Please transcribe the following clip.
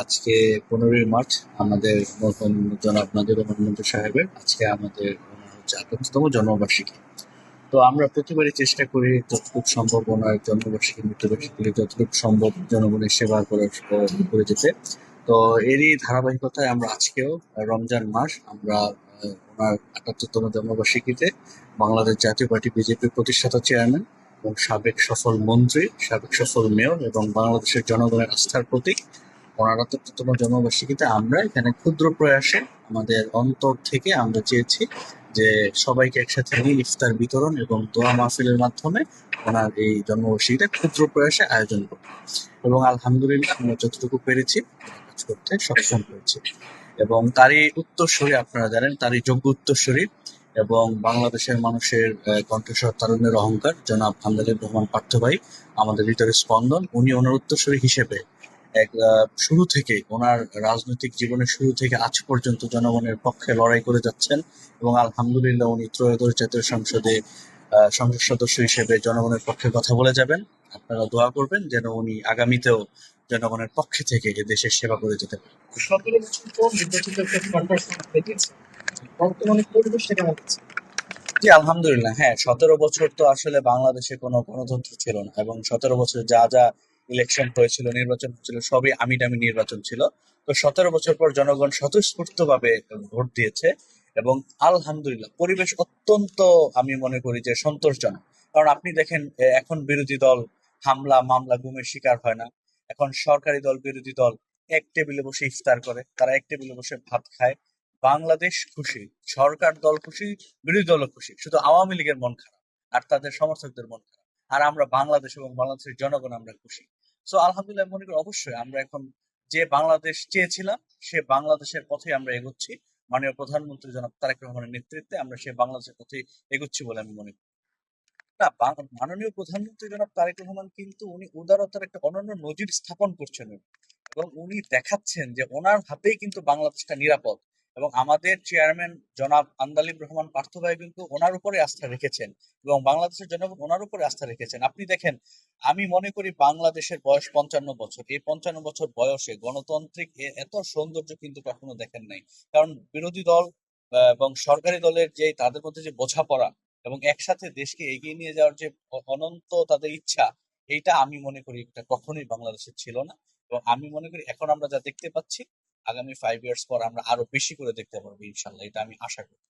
আজকে 15ই মার্চ আমাদের মরহুম জনাব নাজির রহমান মঞ্জু সাহেবের আজকে আমাদের ওনার হচ্ছে ৭৮তম জন্মবার্ষিকী। তো আমরা প্রতিবারই চেষ্টা করি যতটুকু সম্ভব ওনার জন্মবার্ষিকী মৃত্যুবার্ষিকী যতটুকু সম্ভব জনগণের সেবা করে যেতে। তো এরই ধারাবাহিকতায় আমরা আজকেও রমজান মাস আমরা ওনার ৭৮তম জন্মবার্ষিকীতে বাংলাদেশ জাতীয় পার্টি বিজেপির প্রতিষ্ঠাতা চেয়ারম্যান এবং সাবেক সফল মন্ত্রী, সাবেক সফল মেয়র এবং বাংলাদেশের জনগণের আস্থার প্রতীক ওনার ৭৮তম জন্মবার্ষিকীতে আমরা এখানে ক্ষুদ্র প্রয়াসে আমাদের অন্তর থেকে আমরা চেয়েছি যে সবাইকে একসাথে নিয়ে ইফতার বিতরণ এবং দোয়া মাহফিলের মাধ্যমে ওনার এই জন্মবার্ষিকীটা ক্ষুদ্র প্রয়াসে আয়োজন করব এবং আলহামদুলিল্লাহ আমরা যতটুকু পেরেছি কাজ করতে সক্ষম হয়েছি। এবং তারই উত্তরসূরি আপনারা জানেন, তারই যোগ্য উত্তরসূরি এবং বাংলাদেশের মানুষের কণ্ঠস্বর, তারুণ্যের অহংকার জনাব আন্দালিব রহমান পার্থ ভাই, আমাদের হৃদয়ের স্পন্দন। উনি ওনার উত্তরসূরি হিসেবে শুরু থেকে ওনার রাজনৈতিক জীবনের শুরু থেকে আজ পর্যন্ত জনগণের পক্ষে লড়াই করে যাচ্ছেন এবং আলহামদুলিল্লাহ উনি ত্রয়োদশ জাতীয় সংসদে সংসদ সদস্য হিসেবে জনগণের পক্ষে কথা বলে যাবেন। আপনারা দোয়া করবেন যেন উনি আগামীতেও জনগণের পক্ষে থেকে এ দেশের সেবা করে যেতে পারেন। 17 বছর পর নির্বাচিত একটা সরকার পেয়েছে, বর্তমানে পরিবেশটা কেমন আছে? জি আলহামদুলিল্লাহ, হ্যাঁ 17 বছর তো আসলে বাংলাদেশে কোনো গণতন্ত্র ছিল না এবং 17 বছর যা যা ইলেকশন হয়েছিল, নির্বাচন হয়েছিল, সবই আমি টামি নির্বাচন ছিল। তো 17 বছর পর জনগণ স্বতঃস্ফূর্ত ভাবে ভোট দিয়েছে এবং আলহামদুলিল্লাহ পরিবেশ অত্যন্ত, আমি মনে করি যে সন্তোষজনক। কারণ আপনি দেখেন এখন বিরোধী দল হামলা মামলা গুমের শিকার হয় না। এখন সরকারি দল বিরোধী দল এক টেবিলে বসে ইফতার করে, তারা এক টেবিলে বসে ভাত খায়। বাংলাদেশ খুশি, সরকার দল খুশি, বিরোধী দলও খুশি, শুধু আওয়ামী লীগের মন খারাপ আর তাদের সমর্থকদের মন খারাপ। আর আমরা বাংলাদেশ এবং বাংলাদেশের জনগণ আমরা খুশি। সো আলহামদুলিল্লাহ মনে করি অবশ্যই আমরা এখন যে বাংলাদেশ চেয়েছিলাম সে বাংলাদেশের পথে আমরা এগোচ্ছি। মাননীয় প্রধানমন্ত্রী জনাব তারেক রহমানের নেতৃত্বে আমরা সেই বাংলাদেশের পথে এগোচ্ছি বলে আমি মনে করি। না, মাননীয় প্রধানমন্ত্রী জনাব তারেক রহমান কিন্তু উনি উদারতার একটা অনন্য নজির স্থাপন করছেন এবং উনি দেখাচ্ছেন যে ওনার হাতেই কিন্তু বাংলাদেশটা নিরাপদ। এবং আমাদের চেয়ারম্যান জনাব আন্দালিব রহমান পার্থ ভাই কিন্তু ওনার উপরে আস্থা রেখেছেন এবং বাংলাদেশের জনগণ ওনার উপরে আস্থা রেখেছেন। আপনি দেখেন, আমি মনে করি বাংলাদেশের বয়স 55 বছর, এই 55 বছর বয়সে গণতান্ত্রিক এত সৌন্দর্য কিন্তু কখনো দেখেন নাই। কারণ বিরোধী দল এবং সরকারি দলের যে তাদের মধ্যে যে বোঝাপড়া এবং একসাথে দেশকে এগিয়ে নিয়ে যাওয়ার যে অনন্ত তাদের ইচ্ছা, এইটা আমি মনে করি এটা কখনোই বাংলাদেশে ছিল না। এবং আমি মনে করি এখন আমরা যা দেখতে পাচ্ছি, আগামী 5 ইয়ার্স পর আমরা আরো বেশি করে দেখতে পারবো ইনশাল্লাহ, এটা আমি আশা করি।